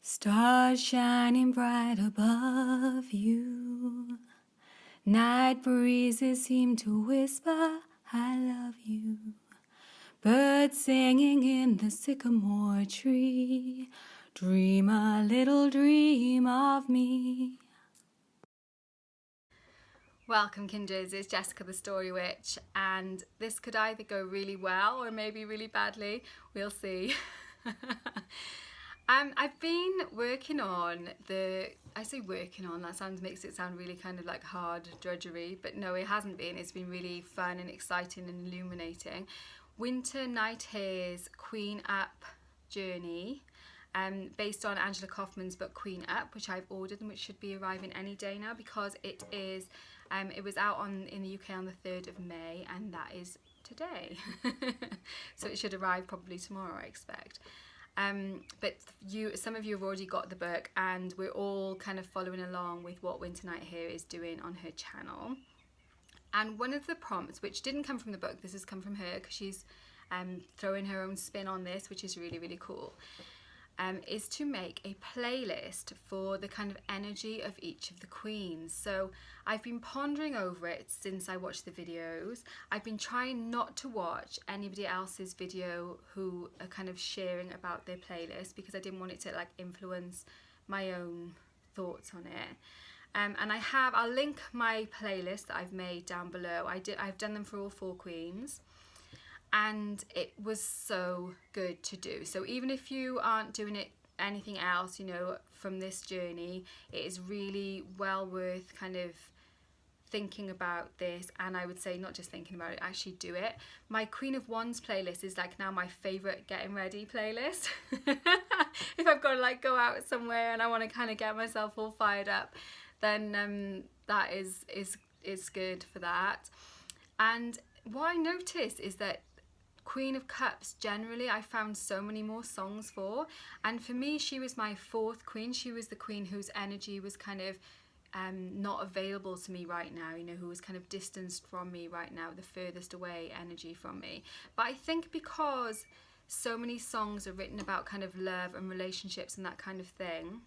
Stars shining bright above you. Night breezes seem to whisper, I love you. Birds singing in the sycamore tree. Dream a little dream of me. Welcome, Kindreds, it's Jessica the Story Witch, and this could either go really well or maybe really badly. We'll see. I've been working on I say working on, that makes it sound really kind of like hard drudgery, but no, it hasn't been. It's been really fun and exciting and illuminating. Winter Night Hair's Queen Up journey, based on Angela Kaufman's book Queen Up, which I've ordered and which should be arriving any day now because it is. It was out in the UK on the 3rd of May, and that is today. So it should arrive probably tomorrow, I expect. But some of you have already got the book, and we're all kind of following along with what Winter Night Hair is doing on her channel. And one of the prompts, which didn't come from the book, this has come from her because she's throwing her own spin on this, which is really, really cool, is to make a playlist for the kind of energy of each of the queens. So I've been pondering over it since I watched the videos. I've been trying not to watch anybody else's video who are kind of sharing about their playlist because I didn't want it to like influence my own thoughts on it. And I'll link my playlist that I've made down below. I've done them for all 4 queens. And it was so good to do. So even if you aren't doing anything else, you know, from this journey, it is really well worth kind of thinking about this. And I would say not just thinking about it, actually do it. My Queen of Wands playlist is like now my favourite getting ready playlist. If I've got to like go out somewhere and I want to kind of get myself all fired up, then that is good for that. And what I noticed is that Queen of Cups generally I found so many more songs for, and for me she was my 4th queen. She was the queen whose energy was kind of not available to me right now, you know, who was kind of distanced from me right now, the furthest away energy from me. But I think because so many songs are written about kind of love and relationships and that kind of thing,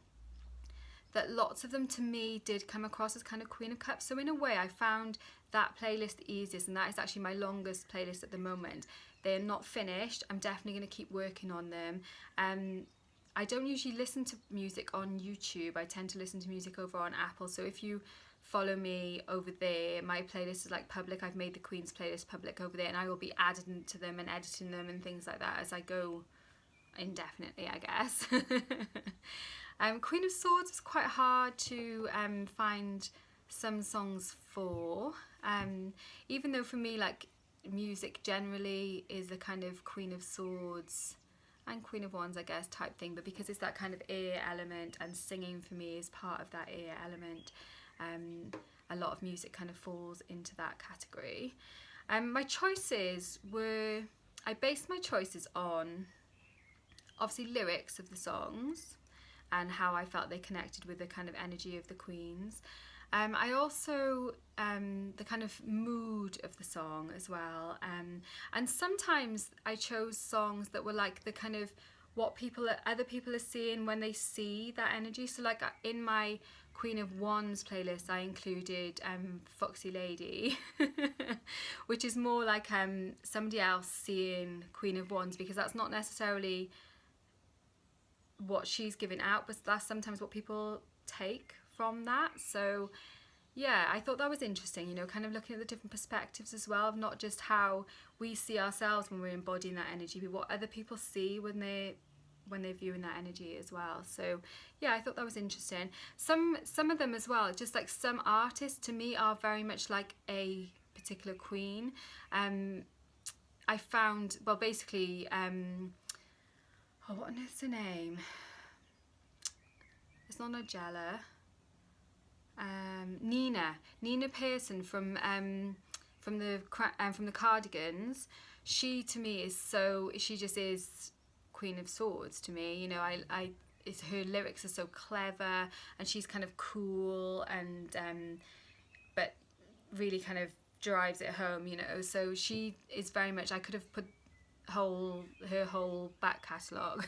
that lots of them to me did come across as kind of Queen of Cups. So in a way I found that playlist the easiest, and that is actually my longest playlist at the moment. They're not finished. I'm definitely going to keep working on them. I don't usually listen to music on YouTube. I tend to listen to music over on Apple. So if you follow me over there, my playlist is like public. I've made the Queen's playlist public over there, and I will be adding to them and editing them and things like that as I go indefinitely, I guess. Queen of Swords was quite hard to find some songs for, even though for me like music generally is a kind of Queen of Swords and Queen of Wands, I guess, type thing, but because it's that kind of air element and singing for me is part of that air element, a lot of music kind of falls into that category. My choices were, I based my choices on obviously lyrics of the songs and how I felt they connected with the kind of energy of the queens. I also, the kind of mood of the song as well, and sometimes I chose songs that were like the kind of what other people are seeing when they see that energy. So like in my Queen of Wands playlist I included Foxy Lady, which is more like somebody else seeing Queen of Wands, because that's not necessarily what she's giving out, but that's sometimes what people take from that. So yeah, I thought that was interesting, you know, kind of looking at the different perspectives as well, of not just how we see ourselves when we're embodying that energy, but what other people see when they're viewing that energy as well. So yeah, I thought that was interesting. Some of them as well, just like some artists to me are very much like a particular queen. I found, well, basically what is her name? It's not Nigella. Nina Pearson from the Cardigans. She to me is she just is Queen of Swords to me. You know, her lyrics are so clever, and she's kind of cool and but really kind of drives it home, you know. So she is very much, I could have put her whole back catalogue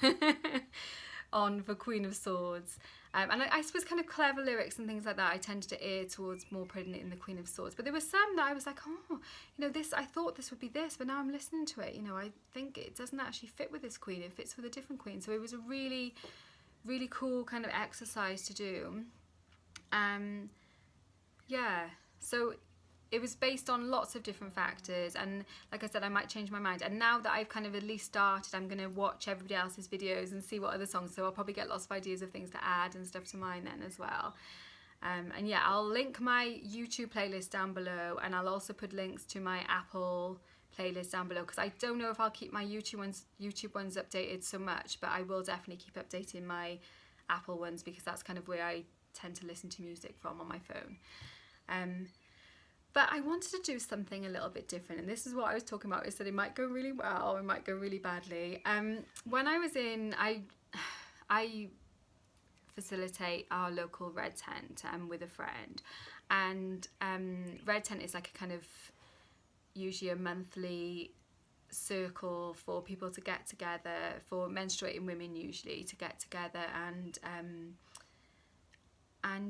on for Queen of Swords. And I suppose kind of clever lyrics and things like that, I tended to err towards more putting it in the Queen of Swords. But there were some that I was like, oh, you know, this, I thought this would be this, but now I'm listening to it, you know, I think it doesn't actually fit with this queen, it fits with a different queen. So it was a really, really cool kind of exercise to do. Yeah, so it was based on lots of different factors, and like I said, I might change my mind. And now that I've kind of at least started, I'm going to watch everybody else's videos and see what other songs, so I'll probably get lots of ideas of things to add and stuff to mine then as well. And yeah, I'll link my YouTube playlist down below, and I'll also put links to my Apple playlist down below, because I don't know if I'll keep my YouTube ones updated so much, but I will definitely keep updating my Apple ones, because that's kind of where I tend to listen to music from on my phone. But I wanted to do something a little bit different, and this is what I was talking about, is that it might go really well or it might go really badly. When I was in, I facilitate our local Red Tent with a friend, and Red Tent is like a kind of usually a monthly circle for people to get together, for menstruating women usually to get together, and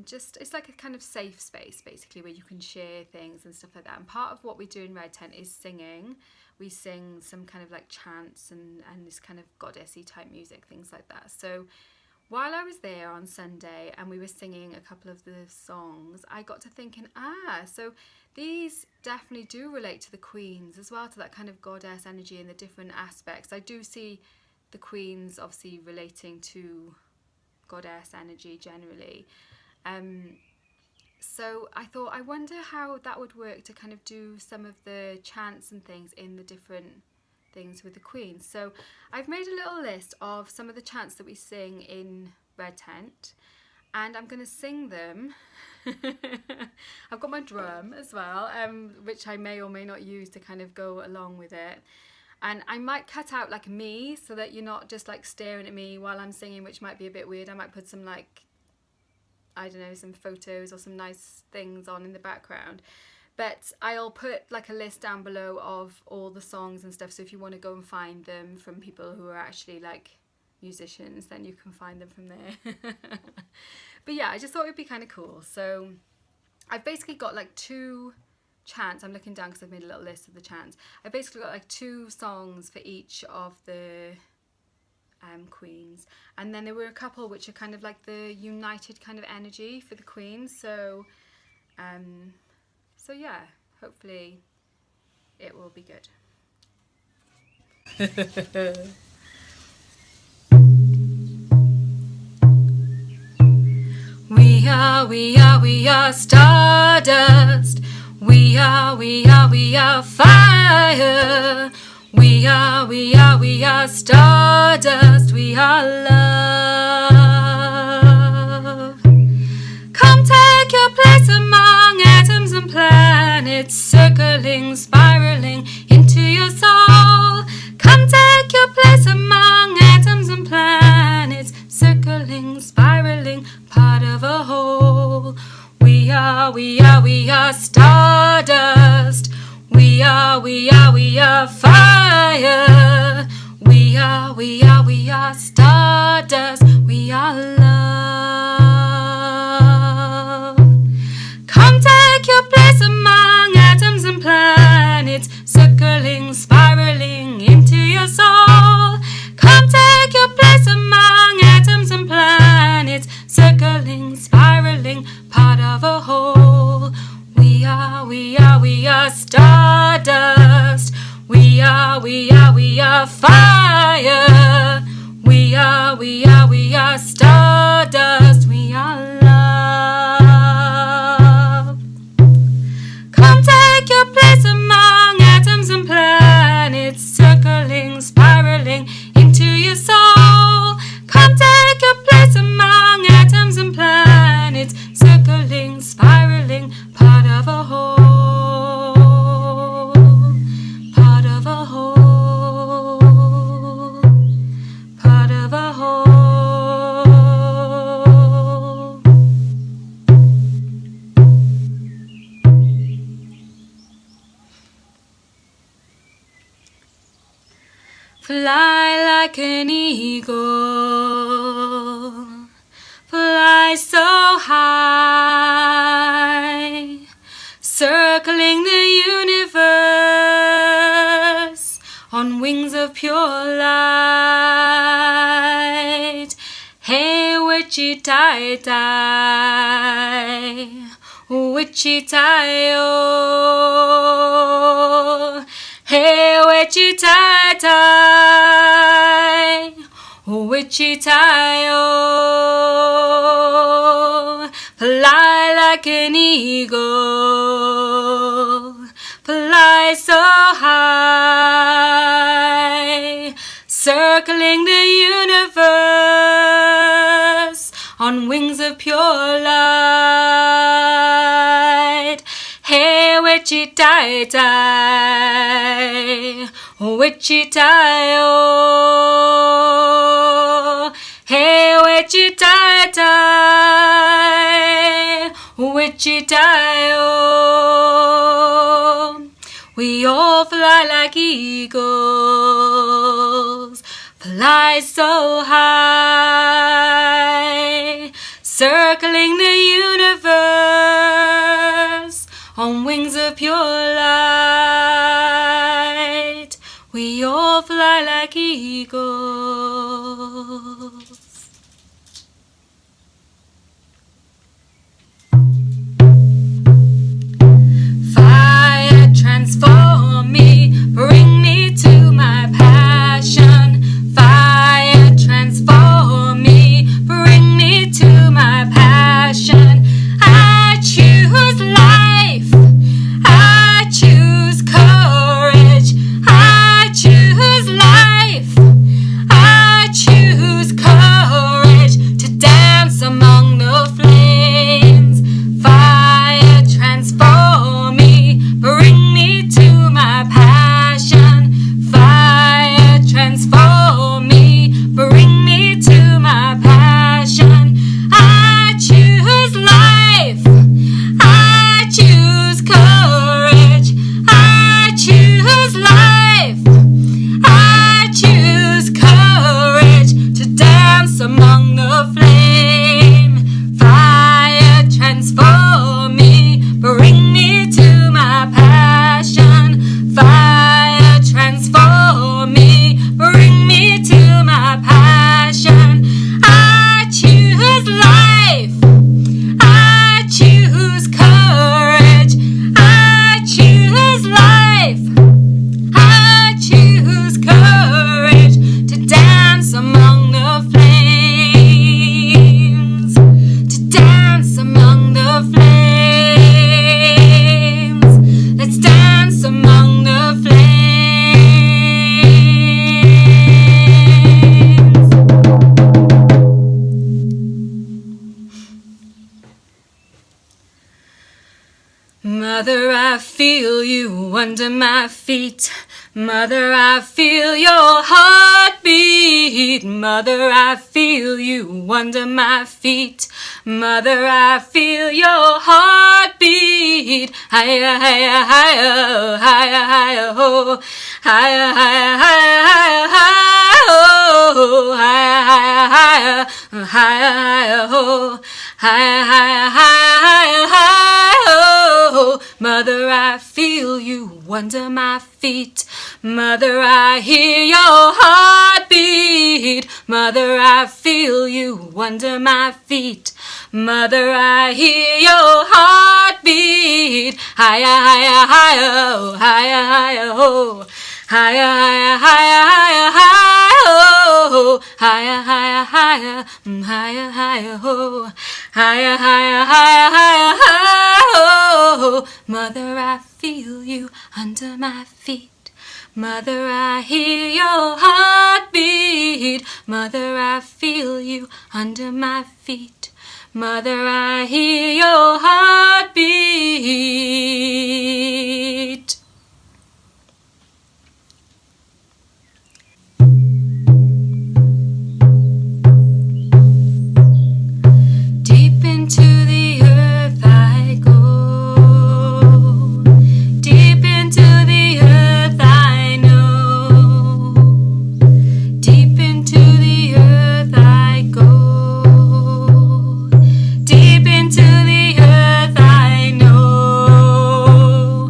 just, it's like a kind of safe space basically where you can share things and stuff like that. And part of what we do in Red Tent is singing. We sing some kind of like chants and this kind of goddessy type music, things like that. So while I was there on Sunday and we were singing a couple of the songs, I got to thinking, so these definitely do relate to the queens as well, to that kind of goddess energy and the different aspects. I do see the queens obviously relating to goddess energy generally. So I thought, I wonder how that would work to kind of do some of the chants and things in the different things with the queens. So I've made a little list of some of the chants that we sing in Red Tent, and I'm going to sing them. I've got my drum as well, which I may or may not use to kind of go along with it. And I might cut out like me, so that you're not just like staring at me while I'm singing, which might be a bit weird. I might put some like, I don't know, some photos or some nice things on in the background. But I'll put like a list down below of all the songs and stuff, so if you want to go and find them from people who are actually like musicians, then you can find them from there. But yeah, I just thought it would be kind of cool. So I've basically got like 2 chants. I'm looking down because I've made a little list of the chants. I've basically got like 2 songs for each of the queens, and then there were a couple which are kind of like the united kind of energy for the queens. So so yeah, hopefully it will be good. We are stardust. We are fire. We are stardust. We are love. Come take your place among atoms and planets, circling, spiraling into your soul. Come take your place among atoms and planets, circling, spiraling, part of a whole. We are stardust. We are fire. We are stardust. We are love. Come take your place among atoms and planets, circling, spiraling into your soul. Come take your place among atoms and planets, circling, spiraling, part of a whole. We are stardust. We are fire. We are stardust. We are love. Come take your place among atoms and planets, circling, spiraling into your soul. Come take your place among atoms and planets, circling, spiraling, part of a whole. Part of a whole. Part of a whole. Fly like an eagle. Hey, witchy tie tie, witchy tie oh. Hey, witchy tie tie, witchy tie oh. Fly like an eagle, fly so high, circling the universe on wings of pure light. Hey, witchy tie tie, witchy tie oh. Hey, witchy tie tie, witchy tie oh. We all fly like eagles, fly so high, circling the universe on wings of pure light. We all fly like eagles. Fire transform me, bring me to my passion. Fire transform me, bring me to my passion. I choose life, I choose courage, I choose life, I choose courage to dance among the flames. Fire transform me, bring me to my passion. Fire transform me, bring me to my passion. I choose life, I choose courage, I choose life, I choose courage to dance among the flame. Fire transform me, bring me to my passion. Fire transform me, bring me to my passion. I choose life, I choose courage, I choose life, I choose courage to dance among the flames, to dance among the flames. Let's dance among the flames. Mother, I feel you under my feet. Mother, I feel your heartbeat. Mother, I feel you under my feet. Mother, I feel your heartbeat. Higher, higher, higher, higher, higher, ho. Higher, higher, higher, higher, higher, ho. Higher, higher, higher, higher, higher, ho. Higher, higher, higher, higher, higher, ho. Mother, I feel you under my feet. Mother, I hear your heartbeat. Mother, I feel you under my feet. Mother, I hear your heartbeat. Higher, higher, higher, higher, higher, ho. Higher, higher, higher, higher, higher, ho. Higher, higher, higher, higher, higher, ho. Higher, higher, higher, higher, higher, ho. Mother, I feel you under my feet. Mother, I hear your heartbeat. Mother, I feel you under my feet. Mother, I hear your heartbeat. Deep into the earth I go. Deep into the earth I know. Deep into the earth I go. Deep into the earth I know.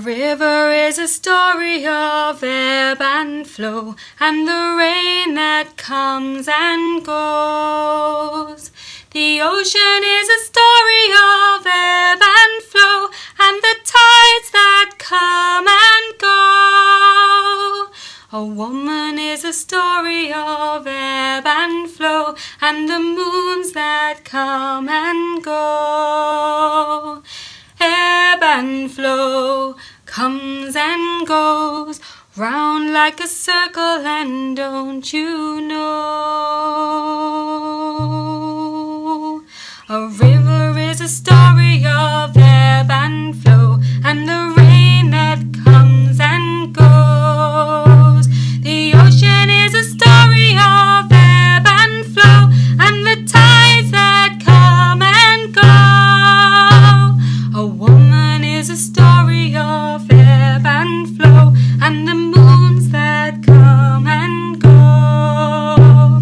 river is a story of ebb and flow, and the rain that comes and goes. The ocean is a story of ebb and flow, and the tides that come and go. A woman is a story of ebb and flow, and the moons that come and go. Ebb and flow comes and goes, round like a circle, and don't you know? A river is a story of ebb and flow, and the rain that comes and goes. The ocean is a story of ebb and flow, and the tides that come and go. A woman is a story of ebb and flow, and the moons that come and go.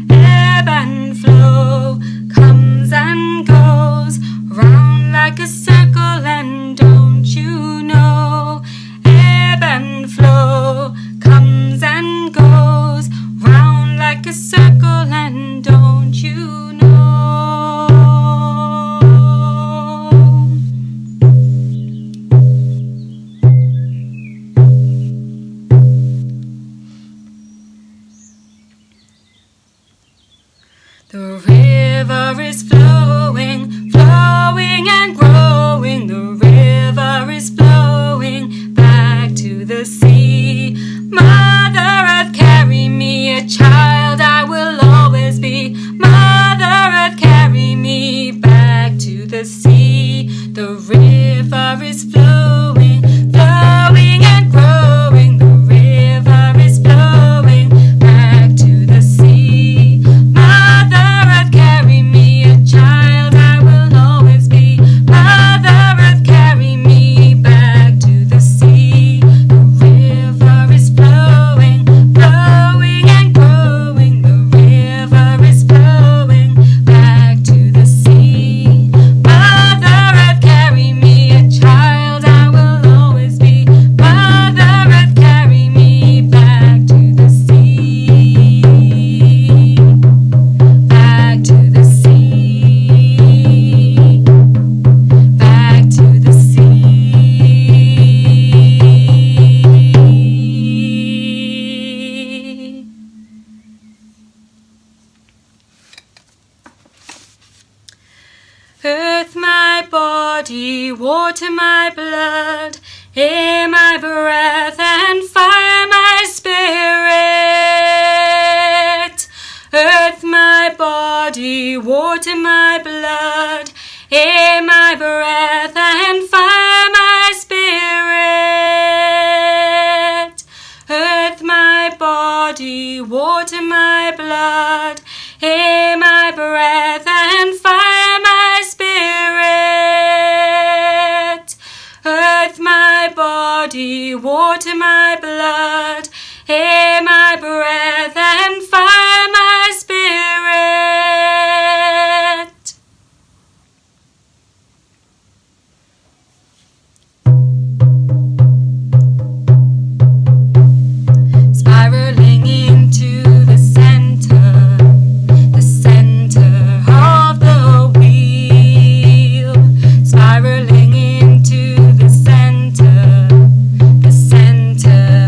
Ebb and flow comes and goes, round like a circle, and don't you know? Ebb and flow comes and goes, round like a circle, and don't you know? The river is flowing, flowing and growing. The river is flowing back to the sea. Mother Earth, carry me, a child I will always be. Mother Earth, carry me back to the sea. The river is flowing, flowing and growing. The river is flowing back to the sea. Mother Earth, carry me, a child I will always be. Mother Earth, carry me back to the sea. The river is flowing, flowing and growing. The river is flowing back to the sea. Mother Earth, carry me, a child I will always be. Mother Earth, carry me back to the sea. Back to the sea. Back to the sea. Earth my body, water my blood, air my breath, and fire my spirit. Earth my body, water my blood, air my breath, and fire my spirit. Earth my body, water my blood, air my breath, and fire my spirit. Earth my body, water my blood, air my breath, and fire my spirit. Spiraling into the center of the wheel. Spiraling into the center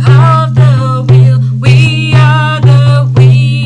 of the wheel. We are the wheel.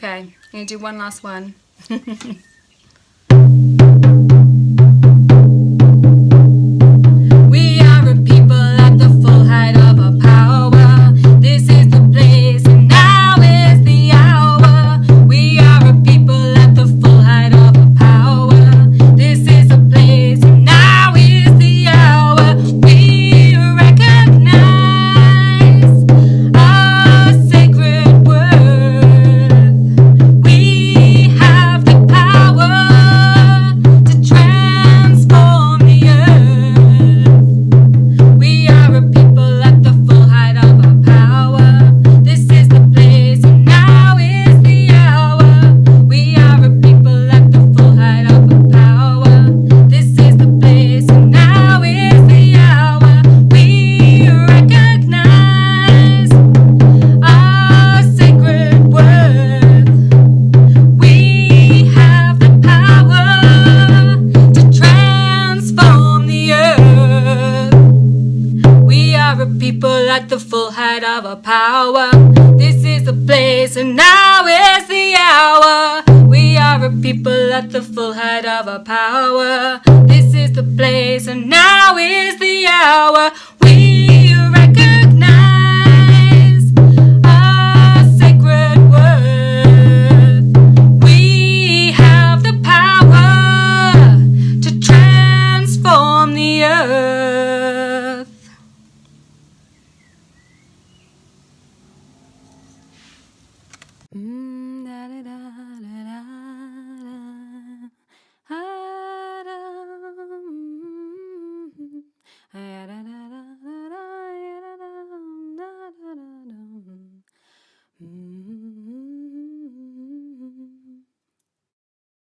Okay, I'm going to do one last one. We are a people at the full height of our power. This is the place and now is the hour. We are a people at the full height of our power. This is the place and now is the hour. We recognize our sacred worth. We have the power to transform the earth. We are a people at the full height of our power. This is the place and now is the hour. We are a people at the full height of our power. This is the place and now is the hour. We recognize our sacred worth. We have the power to transform the earth. We are a people at the full height of our power. This is the place and now is the hour. We are a people at the full height of our power. This is the place and now is the hour.